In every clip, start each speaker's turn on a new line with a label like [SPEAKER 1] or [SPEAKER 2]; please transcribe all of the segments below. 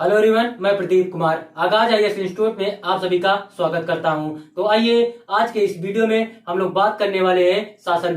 [SPEAKER 1] Hello everyone, मैं प्रदीप कुमार आगाज IAS institute में आप सभी का स्वागत करता हूं। तो आइए आज के इस वीडियो में हम लोग बात करने वाले हैं शासन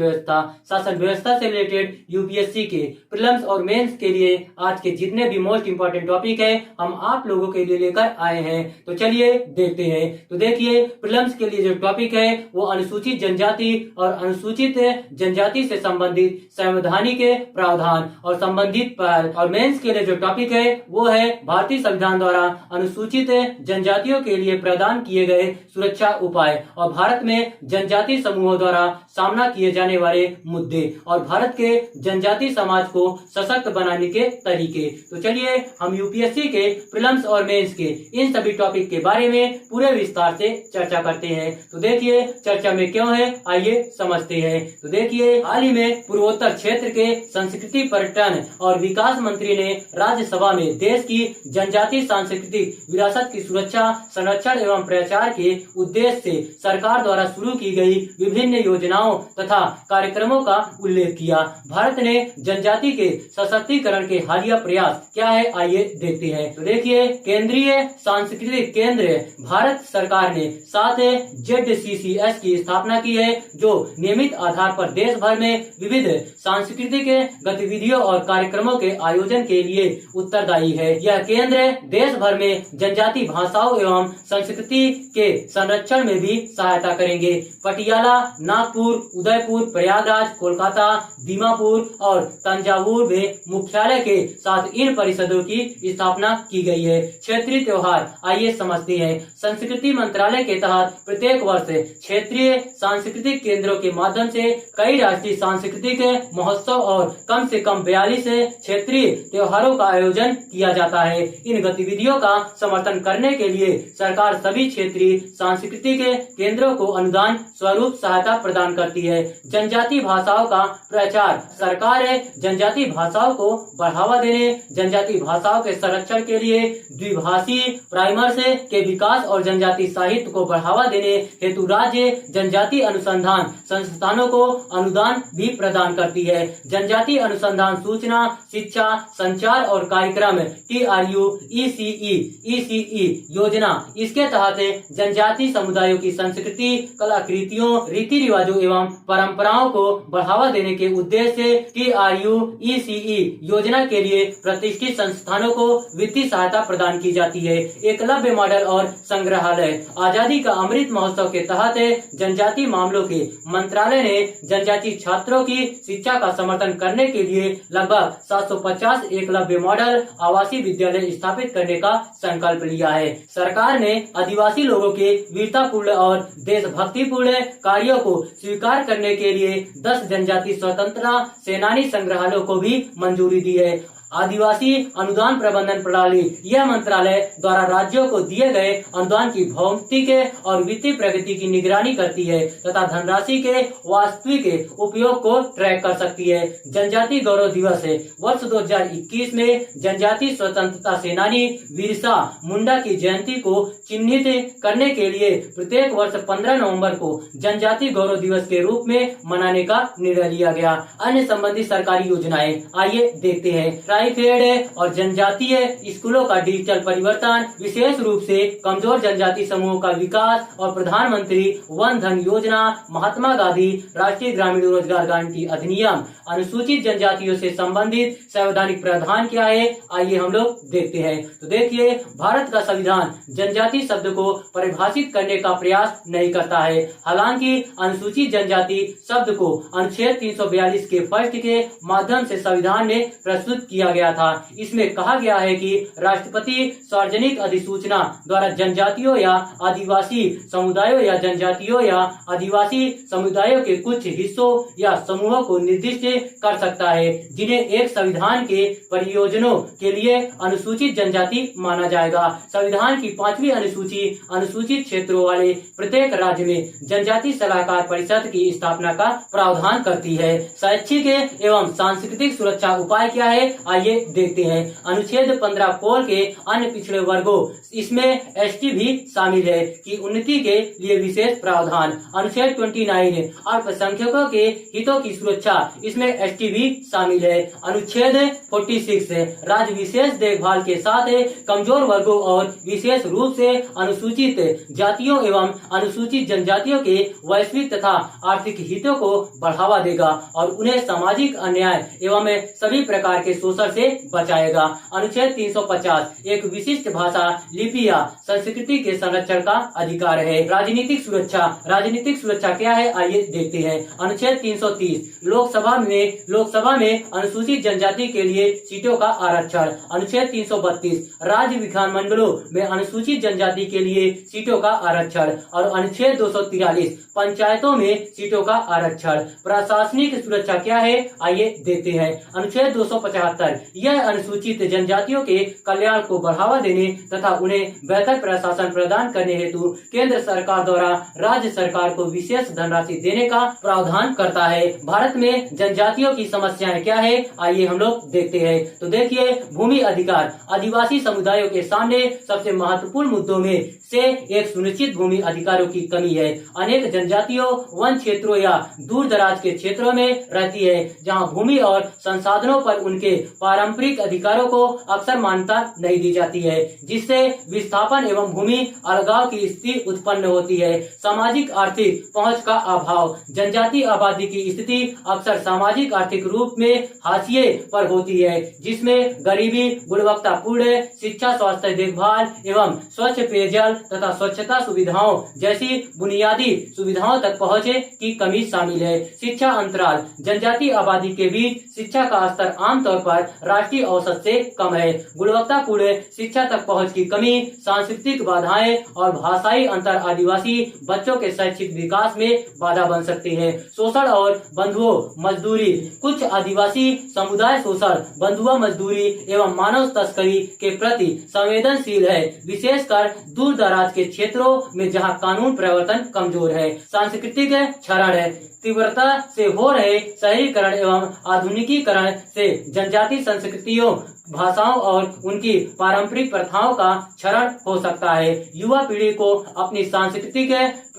[SPEAKER 1] व्यवस्था से रिलेटेड यूपीएससी के प्रीलिम्स और मेंस के लिए आज के जितने भी मोस्ट इंपोर्टेंट टॉपिक है हम आप लोगों के लिए लेकर आए हैं। तो चलिए देखते हैं। तो देखिए, प्रीलिम्स के लिए जो टॉपिक है वो अनुसूचित जनजाति और अनुसूचित जनजाति से संबंधित संवैधानिक प्रावधान और संबंधित पहल, और मेंस के लिए जो टॉपिक है वो है भारतीय संविधान द्वारा अनुसूचित जनजातियों के लिए प्रदान किए गए सुरक्षा उपाय और भारत में जनजाति समूहों द्वारा सामना किए जाने वाले मुद्दे और भारत के जनजाति समाज को सशक्त बनाने के तरीके। तो चलिए हम यूपीएससी के प्रीलिम्स और मेंस के इन सभी टॉपिक के बारे में पूरे विस्तार से चर्चा करते हैं। तो देखिए चर्चा में क्यों है, आइए समझते हैं। तो देखिए, हाल ही में पूर्वोत्तर क्षेत्र के संस्कृति पर्यटन और विकास मंत्री ने राज्यसभा में देश की जनजाति सांस्कृतिक विरासत की सुरक्षा, संरक्षण एवं प्रचार के उद्देश्य से सरकार द्वारा शुरू की गई विभिन्न योजनाओं तथा कार्यक्रमों का उल्लेख किया। भारत ने जनजाति के सशक्तिकरण के हालिया प्रयास क्या है, आइए देखते हैं। तो देखिए, केंद्रीय सांस्कृतिक केंद्र भारत सरकार ने 7 ZCCS की स्थापना की है, जो नियमित आधार पर देश भर में विविध सांस्कृतिक गतिविधियों और कार्यक्रमों के आयोजन के लिए उत्तरदायी है। यह केंद्र देश भर में जनजाति भाषाओं एवं संस्कृति के संरक्षण में भी सहायता करेंगे। पटियाला, नागपुर, उदयपुर, प्रयागराज, कोलकाता, दीमापुर और तंजावुर में मुख्यालय के साथ इन परिषदों की स्थापना की गई है। क्षेत्रीय त्योहार, आइए समझते हैं। संस्कृति मंत्रालय के तहत प्रत्येक वर्ष क्षेत्रीय सांस्कृतिक केंद्रों के माध्यम से कई राष्ट्रीय सांस्कृतिक महोत्सव और कम से कम 42 क्षेत्रीय त्योहारों का आयोजन किया जाता है। इन गतिविधियों का समर्थन करने के लिए सरकार सभी क्षेत्रीय सांस्कृतिक केंद्रों को अनुदान स्वरूप सहायता प्रदान करती है। जनजाति भाषाओं का प्रचार, सरकार जनजाति भाषाओं को बढ़ावा देने, जनजाति भाषाओं के संरक्षण के लिए द्विभाषी प्राइमर्स के विकास और जनजाति साहित्य को बढ़ावा देने हेतु राज्य जनजाति अनुसंधान संस्थानों को अनुदान भी प्रदान करती है। जनजाति अनुसंधान सूचना, शिक्षा, संचार और कार्यक्रम TRU ECE योजना, इसके तहत जनजाति समुदायों की संस्कृति, कलाकृतियों, रीति रिवाजों एवं परंपराओं को बढ़ावा देने के उद्देश्य से TRU ECE योजना के लिए प्रतिष्ठित संस्थानों को वित्तीय सहायता प्रदान की जाती है। एकलव्य मॉडल और संग्रहालय, आजादी का अमृत महोत्सव के तहत जनजाति मामलों के मंत्रालय ने जनजाति छात्रों की शिक्षा का समर्थन करने के लिए लगभग 750 एकलव्य मॉडल आवासीय विद्यालय स्थापित करने का संकल्प लिया है। सरकार ने आदिवासी लोगों के वीरतापूर्ण और देशभक्तिपूर्ण कार्यों को स्वीकार करने के लिए 10 जनजाति स्वतंत्रता सेनानी संग्रहालयों को भी मंजूरी दी है। आदिवासी अनुदान प्रबंधन प्रणाली, यह मंत्रालय द्वारा राज्यों को दिए गए अनुदान की भौतिक और वित्तीय प्रगति की निगरानी करती है तथा धनराशि के वास्तविक उपयोग को ट्रैक कर सकती है। जनजाति गौरव दिवस है। वर्ष 2021 में जनजाति स्वतंत्रता सेनानी बिरसा मुंडा की जयंती को चिन्हित करने के लिए प्रत्येक वर्ष 15 नवंबर को जनजाति गौरव दिवस के रूप में मनाने का निर्णय लिया गया। अन्य संबंधित सरकारी योजनाएं, आइए देखते हैं। ट्राइफेड और जनजातीय स्कूलों का डिजिटल परिवर्तन, विशेष रूप से कमजोर जनजाति समूहों का विकास और प्रधानमंत्री वन धन योजना, महात्मा गांधी राष्ट्रीय ग्रामीण रोजगार गारंटी अधिनियम, अनुसूचित जनजातियों से संबंधित संवैधानिक प्रावधान क्या है, आइए हम लोग देखते हैं। तो देखिए, भारत का संविधान जनजाति शब्द को परिभाषित करने का प्रयास नहीं करता है। हालांकि अनुसूचित जनजाति शब्द को अनुच्छेद 342 के फर्स्ट के माध्यम से संविधान में प्रस्तुत किया गया था। इसमें कहा गया है कि राष्ट्रपति सार्वजनिक अधिसूचना द्वारा जनजातियों या आदिवासी समुदायों या जनजातियों या आदिवासी समुदायों के कुछ हिस्सों या समूहों को निर्दिष्ट कर सकता है, जिन्हें एक संविधान के परियोजनों के लिए अनुसूचित जनजाति माना जाएगा। संविधान की 5वीं अनुसूची अनुसूचित क्षेत्रों वाले प्रत्येक राज्य में जनजाति सलाहकार परिषद की स्थापना का प्रावधान करती है। शैक्षिक एवं सांस्कृतिक सुरक्षा उपाय क्या है, आइए देखते हैं। अनुच्छेद 15 कोर के अन्य पिछड़े वर्गों, इसमें एसटी भी शामिल है कि उन्नति के लिए विशेष प्रावधान। अनुच्छेद 29 अल्पसंख्यकों के हितों की सुरक्षा, इसमें एसटी भी शामिल है। अनुच्छेद 46 राज्य विशेष देखभाल के साथ कमजोर वर्गों और विशेष रूप से अनुसूचित जातियों एवं अनुसूचित जनजातियों के वैश्विक तथा आर्थिक हितों को बढ़ावा देगा और उन्हें सामाजिक अन्याय एवं सभी प्रकार के शोषण से बचाएगा। अनुच्छेद 350 एक विशिष्ट भाषा, लिपि या संस्कृति के संरक्षण का अधिकार है। राजनीतिक सुरक्षा, राजनीतिक सुरक्षा क्या है आइए देखते हैं। अनुच्छेद 330 लोकसभा में अनुसूचित जनजाति के लिए सीटों का आरक्षण। अनुच्छेद 332 राज्य विधानमंडलों में अनुसूचित जनजाति के लिए सीटों का आरक्षण और अनुच्छेद 243 पंचायतों में सीटों का आरक्षण। प्रशासनिक सुरक्षा क्या है आइए देखते हैं। अनुच्छेद 275 यह अनुसूचित जनजातियों के कल्याण को बढ़ावा देने तथा उन्हें बेहतर प्रशासन प्रदान करने हेतु केंद्र सरकार द्वारा राज्य सरकार को विशेष धनराशि देने का प्रावधान करता है। भारत में जनजातियों की समस्याएं क्या है आइए हम लोग देखते हैं। तो देखिए, भूमि अधिकार, आदिवासी समुदायों के सामने सबसे महत्वपूर्ण मुद्दों में से एक सुनिश्चित भूमि अधिकारों की कमी है। अनेक जनजातियों वन क्षेत्रों या दूर दराज के क्षेत्रों में रहती है, जहां भूमि और संसाधनों पर उनके पारंपरिक अधिकारों को अक्सर मान्यता नहीं दी जाती है, जिससे विस्थापन एवं भूमि अलगाव की स्थिति उत्पन्न होती है। सामाजिक आर्थिक पहुंच का अभाव, जनजाति आबादी की स्थिति अक्सर सामाजिक आर्थिक रूप में हाशिए पर होती है, जिसमें गरीबी, गुणवत्तापूर्ण शिक्षा, स्वास्थ्य देखभाल एवं स्वच्छ पेयजल तथा स्वच्छता सुविधाओं जैसी बुनियादी सुविधाओं तक पहुँचे की कमी शामिल है। शिक्षा अंतराल, जनजाति आबादी के बीच शिक्षा का स्तर आमतौर पर राष्ट्रीय औसत से कम है। गुणवत्तापूर्ण शिक्षा तक पहुँच की कमी, सांस्कृतिक बाधाएं और भाषाई अंतर आदिवासी बच्चों के शैक्षिक विकास में बाधा बन सकते हैं। शोषण और बंधुआ मजदूरी, कुछ आदिवासी समुदाय शोषण, बंधुआ मजदूरी एवं मानव तस्करी के प्रति संवेदनशील है, विशेषकर दूर दराज के क्षेत्रों में जहां कानून प्रवर्तन कमजोर है। सांस्कृतिक क्षरण है, तीव्रता से हो रहे शहरीकरण एवं आधुनिकीकरण से जनजाति संस्कृतियों, भाषाओं और उनकी पारंपरिक प्रथाओं का क्षरण हो सकता है। युवा पीढ़ी को अपनी सांस्कृतिक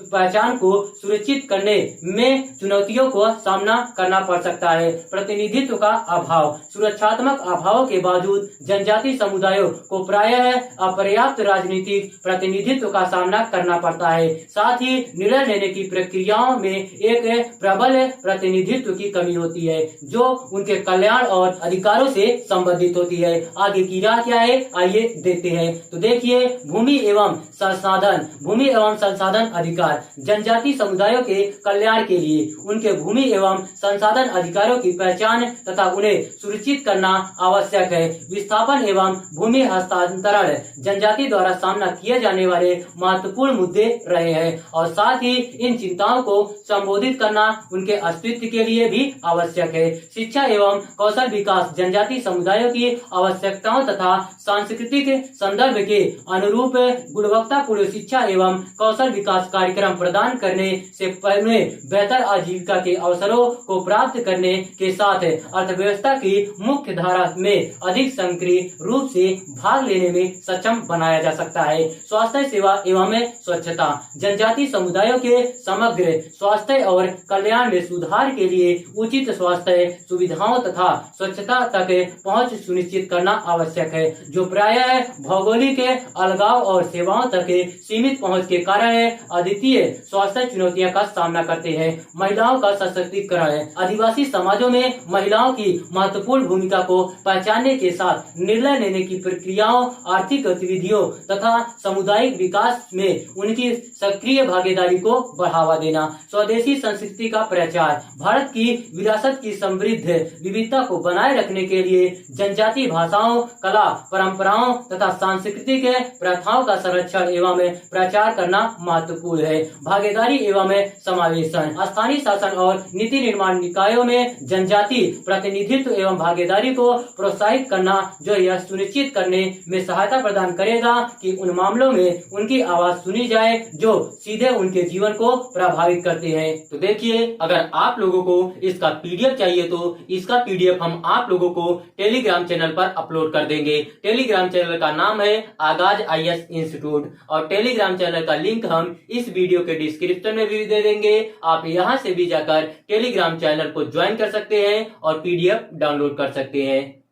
[SPEAKER 1] पहचान को सुरक्षित करने में चुनौतियों को सामना करना पड़ सकता है। प्रतिनिधित्व का अभाव, सुरक्षात्मक अभावों के बावजूद जनजाति समुदायों को प्रायः अपर्याप्त राजनीतिक प्रतिनिधित्व का सामना करना पड़ता है। साथ ही निर्णय लेने की प्रक्रियाओं में एक प्रबल प्रतिनिधित्व की कमी होती है, जो उनके कल्याण और अधिकारों से संबंधित होती है। आगे की राह क्या है आइए देखते हैं। तो देखिए, भूमि एवं संसाधन अधिकार, जनजाति समुदायों के कल्याण के लिए उनके भूमि एवं संसाधन अधिकारों की पहचान तथा उन्हें सुरक्षित करना आवश्यक है। विस्थापन एवं भूमि हस्तांतरण जनजाति द्वारा सामना किए जाने वाले महत्वपूर्ण मुद्दे रहे हैं और साथ ही इन चिंताओं को संबोधित करना उनके अस्तित्व के लिए भी आवश्यक है। शिक्षा एवं कौशल विकास, जनजाति समुदायों की आवश्यकताओं तथा सांस्कृतिक संदर्भ के अनुरूप गुणवत्तापूर्ण शिक्षा एवं कौशल विकास कार्यक्रम प्रदान करने से पहले बेहतर आजीविका के अवसरों को प्राप्त करने के साथ अर्थव्यवस्था की मुख्य धारा में अधिक सक्रिय रूप से भाग लेने में सक्षम बनाया जा सकता है। स्वास्थ्य सेवा एवं स्वच्छता, जनजाति समुदायों के समग्र स्वास्थ्य और कल्याण में सुधार के लिए उचित स्वास्थ्य सुविधाओं तथा स्वच्छता तक पहुंच सुनिश्चित करना आवश्यक है, जो प्रायः भौगोलिक अलगाव और सेवाओं तक सीमित पहुंच के कारण अद्वितीय स्वास्थ्य चुनौतियों का सामना करते हैं। महिलाओं का सशक्तिकरण, आदिवासी समाजों में महिलाओं की महत्वपूर्ण भूमिका को पहचानने के साथ निर्णय लेने की प्रक्रियाओं, आर्थिक गतिविधियों तथा सामुदायिक विकास में उनकी सक्रिय भागीदारी को बढ़ावा देना। स्वदेशी संस्कृति का प्रचार, भारत की विरासत की समृद्ध विविधता को बनाए रखने के लिए जनजाति भाषाओं, कला, परंपराओं तथा सांस्कृतिक प्रथाओं का संरक्षण एवं प्रचार करना महत्वपूर्ण है। भागीदारी एवं समावेशन, स्थानीय शासन और नीति निर्माण निकायों में जनजाति प्रतिनिधित्व एवं भागीदारी को प्रोत्साहित करना, जो यह सुनिश्चित करने में सहायता प्रदान करेगा कि उन मामलों में उनकी आवाज सुनी जाए जो सीधे उनके जीवन को प्रभावित करते हैं। तो देखिए, अगर आप लोगों को इसका PDF चाहिए तो इसका PDF हम आप लोगों को टेलीग्राम चैनल पर अपलोड कर देंगे। टेलीग्राम चैनल का नाम है आगाज IAS इंस्टीट्यूट और टेलीग्राम चैनल का लिंक हम इस वीडियो के डिस्क्रिप्शन में भी दे देंगे। आप यहां से भी जाकर टेलीग्राम चैनल को ज्वाइन कर सकते हैं और PDF डाउनलोड कर सकते हैं।